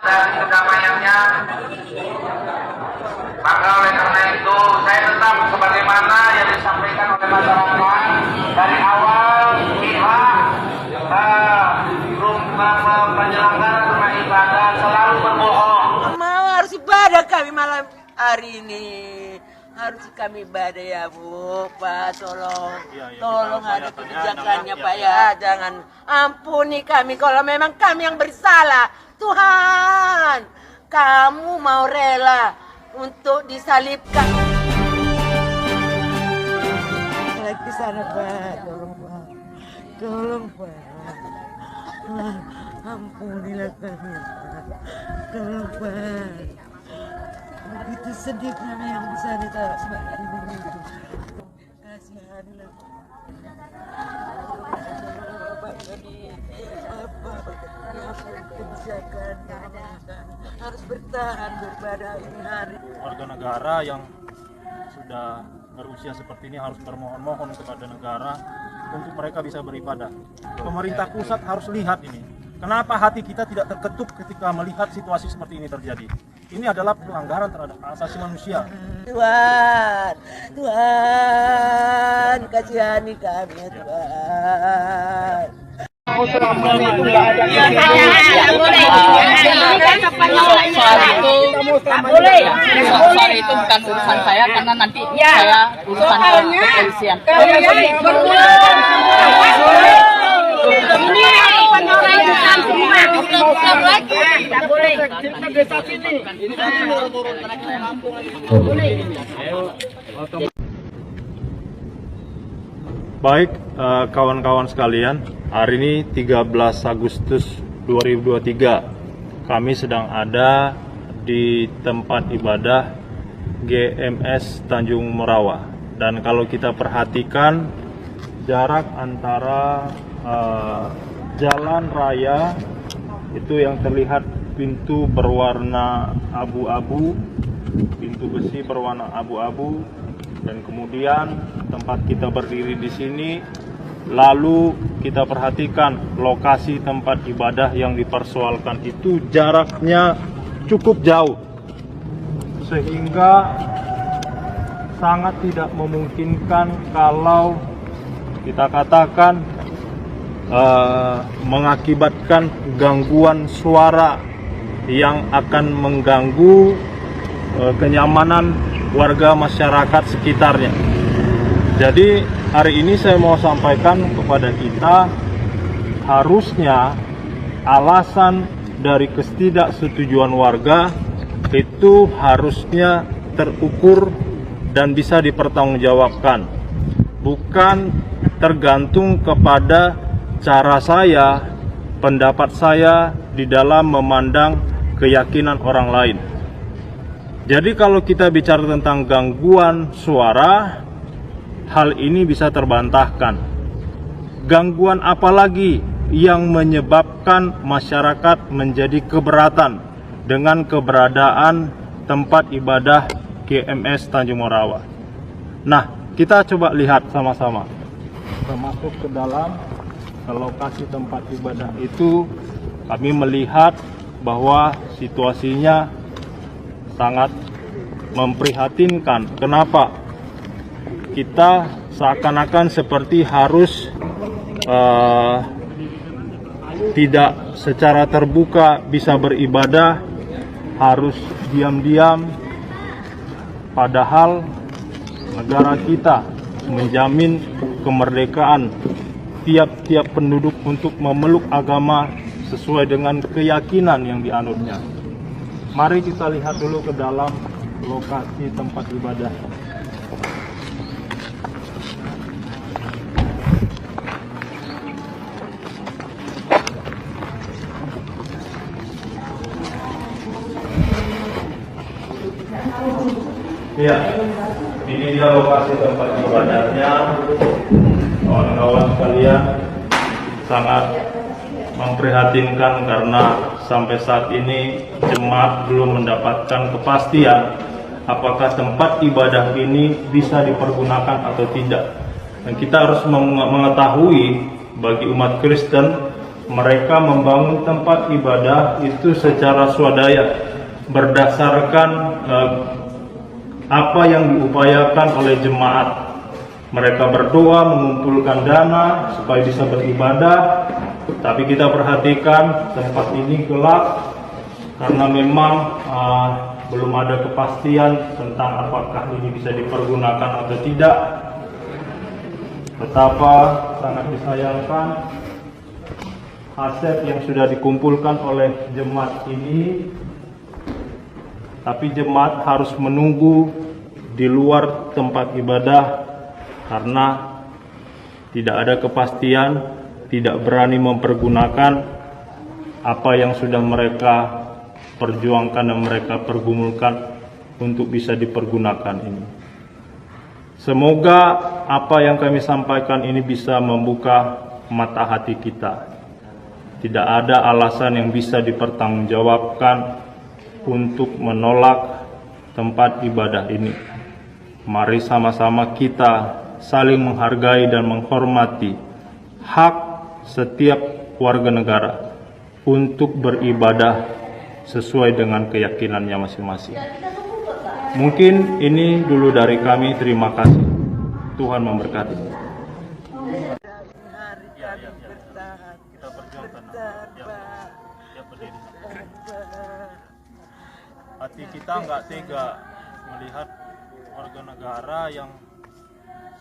dan kedamaiannya. Maka oleh karena itu saya tetap sebagaimana yang disampaikan oleh masyarakat dari awal pihak penyelenggara rumah ibadah selalu berbohong. Mau harus ibadah kami malam hari ini. Harus kami ibadah ya Bu, Pak, tolong, tolong ada kebijakannya Pak ya, jangan ampuni kami kalau memang kami yang bersalah. Tuhan, kamu mau rela untuk disalibkan. Lagi ke sana Pak, tolong Pak, tolong Pak, ampunilah kami Pak, tolong Pak. Begitu sedih kami yang bisa ditaruh sebagai begitu. Kasihanilah. Bapak kami apa kebijakan harus bertahan beribadah ini hari. Warga negara yang sudah berusia seperti ini harus bermohon-mohon kepada negara untuk mereka bisa beribadah. Pemerintah pusat harus lihat ini. Kenapa hati kita tidak terketuk ketika melihat situasi seperti ini terjadi? Ini adalah pelanggaran terhadap hak asasi manusia. Tuhan, Tuhan, kasihani kami ya Tuhan. Soal itu bukan urusan saya karena nanti saya urusan kepolisian. Baik, kawan-kawan sekalian, hari ini 13 Agustus 2023, kami sedang ada di tempat ibadah GMS Tanjung Merawa. Dan kalau kita perhatikan jarak antara jalan raya itu yang terlihat pintu berwarna abu-abu, pintu besi berwarna abu-abu, dan kemudian tempat kita berdiri di sini. Lalu kita perhatikan lokasi tempat ibadah yang dipersoalkan itu jaraknya cukup jauh, sehingga sangat tidak memungkinkan kalau kita katakan mengakibatkan gangguan suara yang akan mengganggu kenyamanan warga masyarakat sekitarnya. Jadi hari ini saya mau sampaikan kepada kita, harusnya alasan dari ketidaksetujuan warga itu harusnya terukur dan bisa dipertanggungjawabkan, bukan tergantung kepada cara saya, pendapat saya di dalam memandang keyakinan orang lain. Jadi kalau kita bicara tentang gangguan suara, hal ini bisa terbantahkan. Gangguan apa lagi yang menyebabkan masyarakat menjadi keberatan dengan keberadaan tempat ibadah GMS Tanjung Merawa? Nah, kita coba lihat sama-sama. Kita masuk ke dalam, ke lokasi tempat ibadah itu, kami melihat bahwa situasinya sangat memprihatinkan. Kenapa? Kita seakan-akan seperti harus tidak secara terbuka bisa beribadah, harus diam-diam, padahal negara kita menjamin kemerdekaan tiap-tiap penduduk untuk memeluk agama sesuai dengan keyakinan yang dianutnya. Mari kita lihat dulu ke dalam lokasi tempat ibadah. Ya, ini dia lokasi tempat ibadahnya. Kawan-kawan sekalian, sangat memprihatinkan karena sampai saat ini jemaat belum mendapatkan kepastian apakah tempat ibadah ini bisa dipergunakan atau tidak. Dan kita harus mengetahui bagi umat Kristen mereka membangun tempat ibadah itu secara swadaya berdasarkan apa yang diupayakan oleh jemaat. Mereka berdoa mengumpulkan dana supaya bisa beribadah, tapi kita perhatikan tempat ini gelap karena memang belum ada kepastian tentang apakah ini bisa dipergunakan atau tidak. Betapa sangat disayangkan aset yang sudah dikumpulkan oleh jemaat ini, tapi jemaat harus menunggu di luar tempat ibadah karena tidak ada kepastian, tidak berani mempergunakan apa yang sudah mereka perjuangkan dan mereka pergumulkan untuk bisa dipergunakan ini. Semoga apa yang kami sampaikan ini bisa membuka mata hati kita. Tidak ada alasan yang bisa dipertanggungjawabkan untuk menolak tempat ibadah ini. Mari sama-sama kita saling menghargai dan menghormati hak setiap warga negara untuk beribadah sesuai dengan keyakinannya masing-masing. Mungkin ini dulu dari kami. Terima kasih. Tuhan memberkati. Kita berjuangkan. Ya, berdiri. Hati kita nggak tega melihat warga negara yang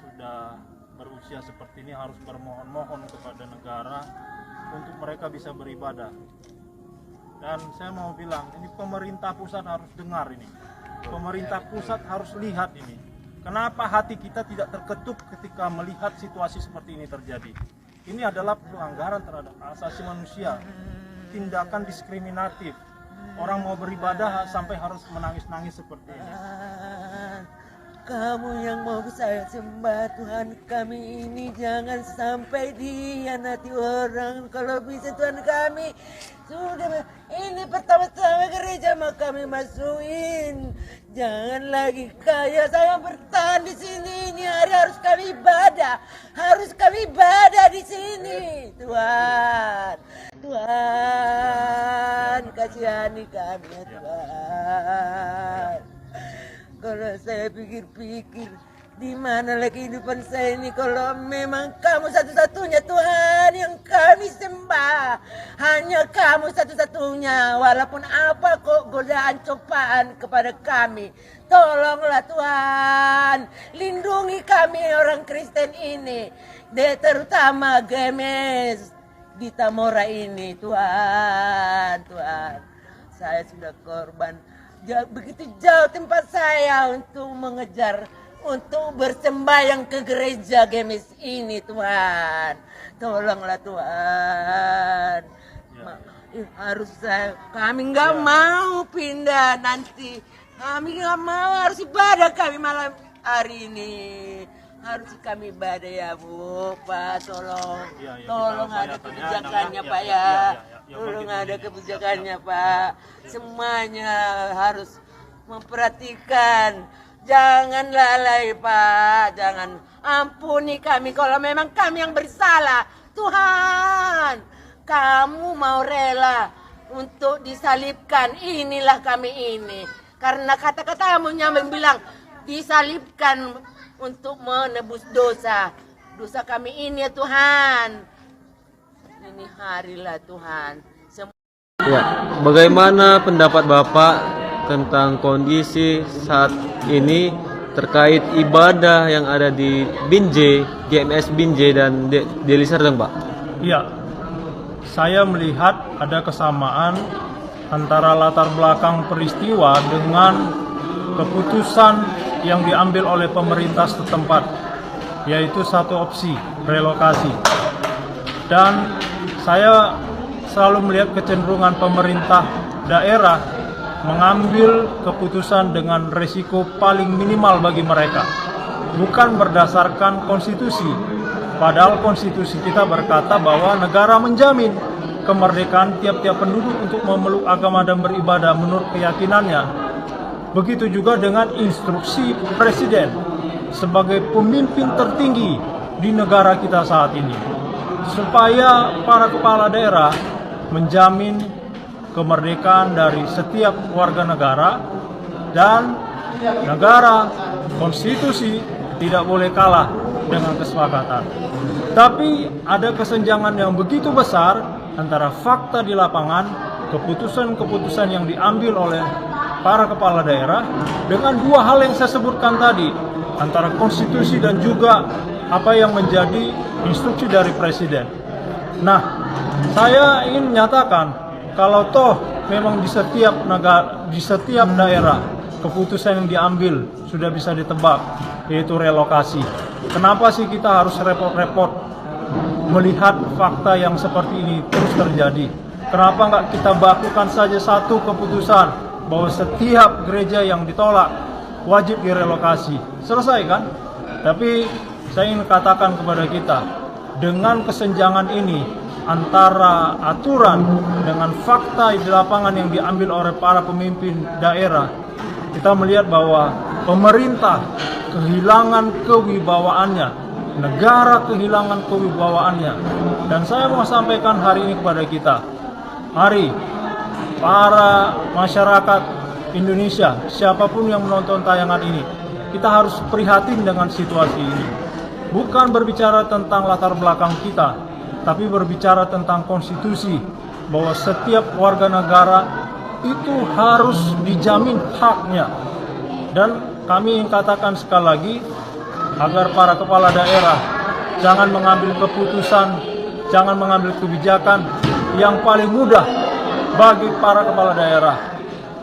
sudah berusia seperti ini harus bermohon-mohon kepada negara untuk mereka bisa beribadah. Dan saya mau bilang, ini pemerintah pusat harus dengar ini. Pemerintah pusat harus lihat ini. Kenapa hati kita tidak terketuk ketika melihat situasi seperti ini terjadi? Ini adalah pelanggaran terhadap asasi manusia, tindakan diskriminatif. Orang mau beribadah sampai harus menangis-nangis seperti ini. Kamu yang mau saya sembah, Tuhan kami ini jangan sampai dihianati orang. Kalau bisa Tuhan kami sudah ini pertama-tama gereja mau kami masukin. Jangan lagi kayak saya bertahan di sini. Ini hari harus kami ibadah di sini. Tuhan kasihani kami ya Tuhan. Kalau saya pikir-pikir, di mana lagi kehidupan saya ini kalau memang kamu satu-satunya Tuhan yang kami sembah. Hanya kamu satu-satunya, walaupun apa kok godaan cobaan kepada kami. Tolonglah Tuhan, lindungi kami orang Kristen ini, terutama Gemes di Tamora ini Tuhan. Saya sudah korban. Begitu jauh tempat saya untuk mengejar, untuk bersembahyang ke gereja Gemes ini Tuhan. Tolonglah Tuhan. Harus kami nggak mau pindah nanti. Kami nggak mau, harus ibadah kami malam hari ini. Harus kami ibadah ya Bu, Pak tolong ada kebijakannya Pak ya. Tolong ada kebijakannya Pak. Semuanya harus memperhatikan. Jangan lalai Pak, jangan ampuni kami kalau memang kami yang bersalah. Tuhan, kamu mau rela untuk disalibkan, inilah kami ini. Karena kata-katamu yang bilang disalibkan untuk menebus dosa kami ini ya Tuhan. Ini harilah Tuhan. Ya, bagaimana pendapat Bapak tentang kondisi saat ini terkait ibadah yang ada di Binjai, GMS Binjai dan Deli Serdang, Pak? Iya, saya melihat ada kesamaan antara latar belakang peristiwa dengan keputusan yang diambil oleh pemerintah setempat, yaitu satu opsi, relokasi. Dan saya selalu melihat kecenderungan pemerintah daerah mengambil keputusan dengan risiko paling minimal bagi mereka, bukan berdasarkan konstitusi. Padahal konstitusi kita berkata bahwa negara menjamin kemerdekaan tiap-tiap penduduk untuk memeluk agama dan beribadah menurut keyakinannya. Begitu juga dengan instruksi presiden sebagai pemimpin tertinggi di negara kita saat ini. supaya para kepala daerah menjamin kemerdekaan dari setiap warga negara dan negara, konstitusi tidak boleh kalah dengan kesepakatan. Tapi ada kesenjangan yang begitu besar antara fakta di lapangan, keputusan-keputusan yang diambil oleh para kepala daerah dengan dua hal yang saya sebutkan tadi, antara konstitusi dan juga apa yang menjadi instruksi dari presiden. Nah, saya ingin menyatakan kalau toh memang di setiap negara, di setiap daerah keputusan yang diambil sudah bisa ditebak, yaitu relokasi. Kenapa sih kita harus repot-repot melihat fakta yang seperti ini terus terjadi? Kenapa nggak kita bakukan saja satu keputusan bahwa setiap gereja yang ditolak wajib direlokasi? Selesai kan? Tapi saya ingin katakan kepada kita, dengan kesenjangan ini antara aturan dengan fakta di lapangan yang diambil oleh para pemimpin daerah, kita melihat bahwa pemerintah kehilangan kewibawaannya, negara kehilangan kewibawaannya. Dan saya mau sampaikan hari ini kepada kita, mari para masyarakat Indonesia, siapapun yang menonton tayangan ini, kita harus prihatin dengan situasi ini. Bukan berbicara tentang latar belakang kita, tapi berbicara tentang konstitusi, bahwa setiap warga negara itu harus dijamin haknya. Dan kami ingin katakan sekali lagi, agar para kepala daerah jangan mengambil keputusan, jangan mengambil kebijakan yang paling mudah bagi para kepala daerah.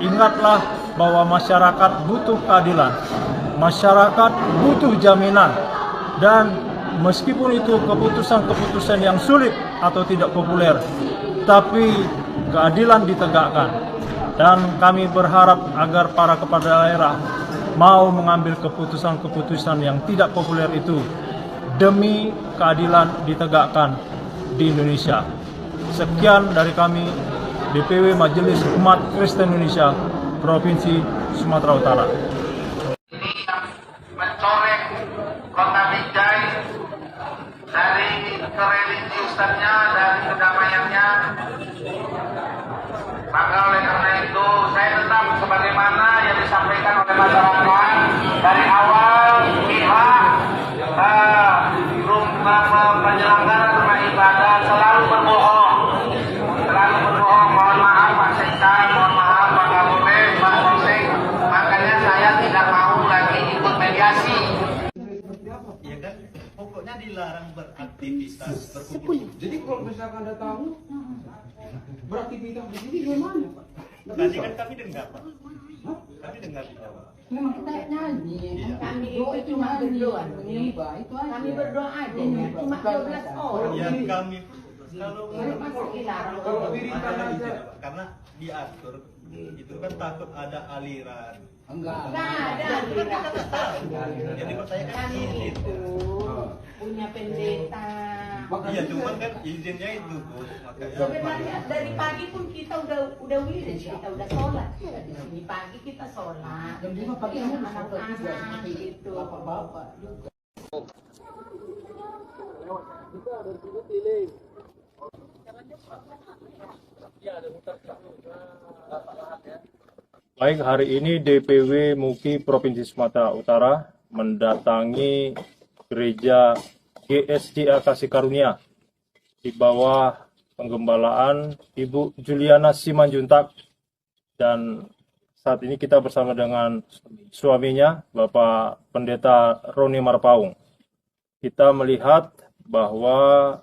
Ingatlah bahwa masyarakat butuh keadilan, masyarakat butuh jaminan, dan meskipun itu keputusan-keputusan yang sulit atau tidak populer, tapi keadilan ditegakkan. Dan kami berharap agar para kepala daerah mau mengambil keputusan-keputusan yang tidak populer itu demi keadilan ditegakkan di Indonesia. Sekian dari kami, DPW Majelis Umat Kristen Indonesia Provinsi Sumatera Utara. Mencoreng kota Binjai dari kereligiusannya, dari kedamaiannya. Maka oleh karena itu saya tetap sebagaimana yang disampaikan oleh masyarakat dari awal pihak penyelenggara rumah ibadah selalu berbohong. Mohon maaf Pak Seitan, mohon maaf Pak Kapolres, Pak Polsek. Makanya saya tidak mau lagi ikut mediasi. Ya kan, pokoknya dilarang beraktivitas berkumpul. Jadi kalau misalkan Anda tahu beraktivitas di sini gimana, Pak? Tadi kan kami dengar, Pak. Kami dengar di bawah. Memang kita nyanyi. Kami itu cuma berdoa, menyembah itu aja. Kami berdoa aja, cuma 12 orang. Ya kami kalau Kalau ada izin, Pak, karena diatur itu kan takut ada aliran. enggak ada aliran. Jadi pertanyaan izin. Itu punya pendeta. Iya, cuman kan izinnya itu, Bu. Makanya Sebenarnya dari pagi pun kita udah wirid, kita udah sholat. Di sini pagi kita sholat. dan juga pagi kamu Anak-anak gitu. bapak-bapak juga. Baik, hari ini DPW MUKI Provinsi Sumatera Utara mendatangi gereja GSJA Kasih Karunia di bawah penggembalaan Ibu Juliana Simanjuntak, dan saat ini kita bersama dengan suaminya Bapak Pendeta Roni Marpaung. Kita melihat bahwa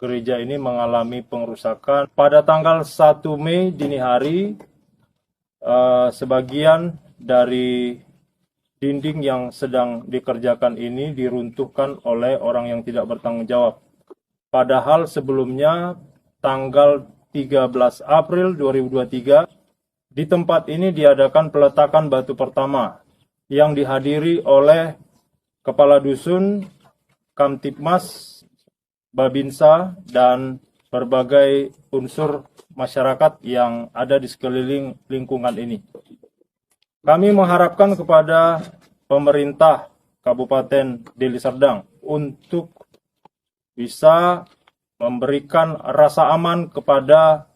gereja ini mengalami pengerusakan pada tanggal 1 Mei dini hari. Sebagian dari dinding yang sedang dikerjakan ini diruntuhkan oleh orang yang tidak bertanggung jawab. Padahal sebelumnya tanggal 13 April 2023 di tempat ini diadakan peletakan batu pertama yang dihadiri oleh Kepala Dusun, Kamtipmas, Babinsa, dan berbagai unsur masyarakat yang ada di sekeliling lingkungan ini. Kami mengharapkan kepada pemerintah Kabupaten Deli Serdang untuk bisa memberikan rasa aman kepada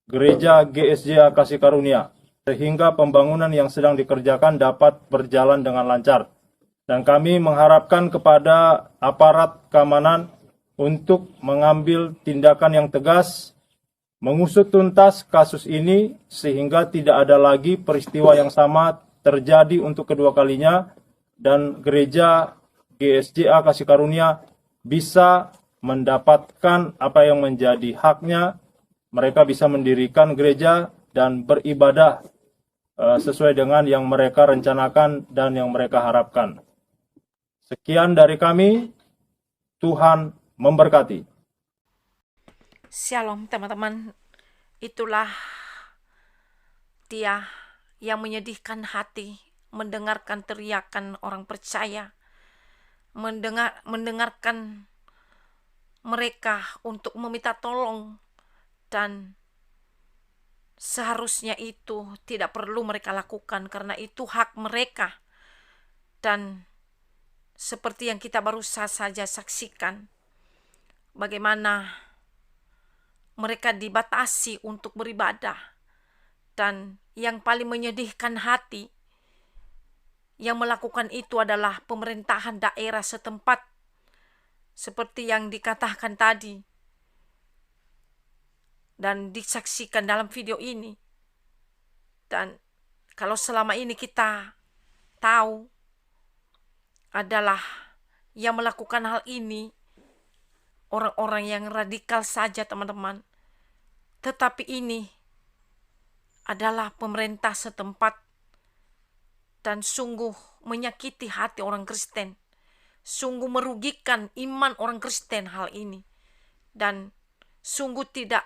Gereja GSJA Kasih Karunia, sehingga pembangunan yang sedang dikerjakan dapat berjalan dengan lancar. Dan kami mengharapkan kepada aparat keamanan untuk mengambil tindakan yang tegas, mengusut tuntas kasus ini sehingga tidak ada lagi peristiwa yang sama terjadi untuk kedua kalinya, dan Gereja GSJA Kasih Karunia bisa mendapatkan apa yang menjadi haknya. Mereka bisa mendirikan gereja dan beribadah sesuai dengan yang mereka rencanakan dan yang mereka harapkan. Sekian dari kami, Tuhan memberkati. Shalom teman-teman, itulah dia yang menyedihkan hati mendengarkan teriakan orang percaya, mendengarkan mereka untuk meminta tolong, dan seharusnya itu tidak perlu mereka lakukan karena itu hak mereka. Dan seperti yang kita baru saja saksikan, bagaimana mereka dibatasi untuk beribadah. Dan yang paling menyedihkan hati, yang melakukan itu adalah pemerintahan daerah setempat, seperti yang dikatakan tadi dan disaksikan dalam video ini. Dan kalau selama ini kita tahu adalah yang melakukan hal ini orang-orang yang radikal saja teman-teman, tetapi ini adalah pemerintah setempat, dan sungguh menyakiti hati orang Kristen, sungguh merugikan iman orang Kristen hal ini, dan sungguh tidak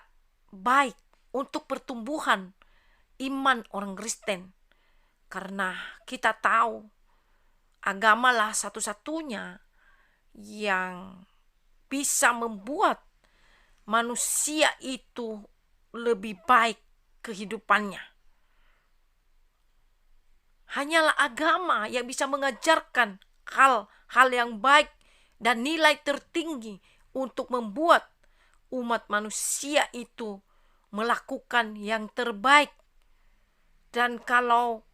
baik untuk pertumbuhan iman orang Kristen, karena kita tahu agamalah satu-satunya yang bisa membuat manusia itu lebih baik kehidupannya. Hanyalah agama yang bisa mengajarkan hal-hal yang baik dan nilai tertinggi untuk membuat umat manusia itu melakukan yang terbaik. Dan kalau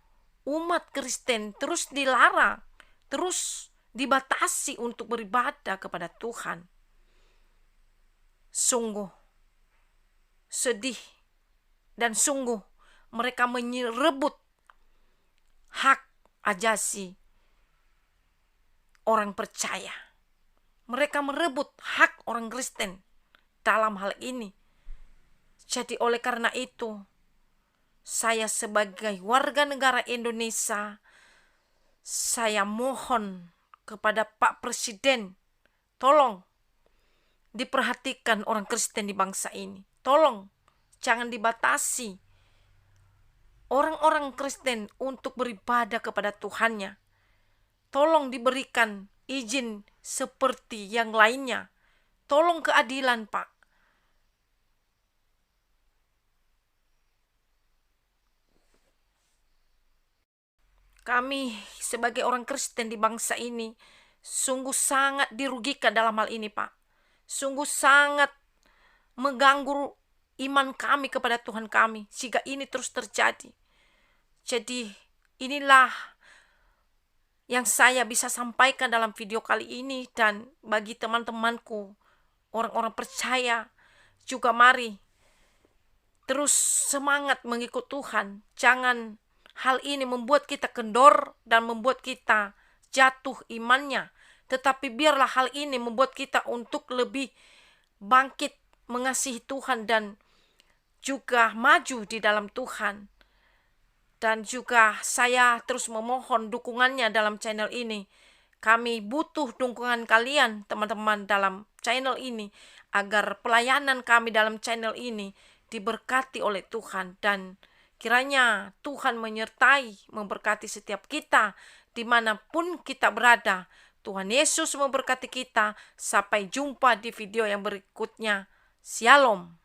umat Kristen terus dilarang, terus dibatasi untuk beribadah kepada Tuhan, sungguh sedih dan sungguh mereka merebut hak ajasi orang percaya. Mereka merebut hak orang Kristen dalam hal ini. Jadi oleh karena itu, saya sebagai warga negara Indonesia, saya mohon kepada Pak Presiden, tolong diperhatikan orang Kristen di bangsa ini. Tolong jangan dibatasi orang-orang Kristen untuk beribadah kepada Tuhannya. Tolong diberikan izin seperti yang lainnya. Tolong keadilan, Pak. Kami sebagai orang Kristen di bangsa ini sungguh sangat dirugikan dalam hal ini, Pak. Sungguh sangat mengganggu iman kami kepada Tuhan kami jika ini terus terjadi. Jadi inilah yang saya bisa sampaikan dalam video kali ini, dan bagi teman-temanku orang-orang percaya juga, mari terus semangat mengikut Tuhan. Jangan hal ini membuat kita kendor dan membuat kita jatuh imannya, tetapi biarlah hal ini membuat kita untuk lebih bangkit mengasihi Tuhan dan juga maju di dalam Tuhan. Dan juga saya terus memohon dukungannya dalam channel ini. Kami butuh dukungan kalian teman-teman dalam channel ini, agar pelayanan kami dalam channel ini diberkati oleh Tuhan. Dan kiranya Tuhan menyertai, memberkati setiap kita dimanapun kita berada. Tuhan Yesus memberkati kita. Sampai jumpa di video yang berikutnya. Shalom.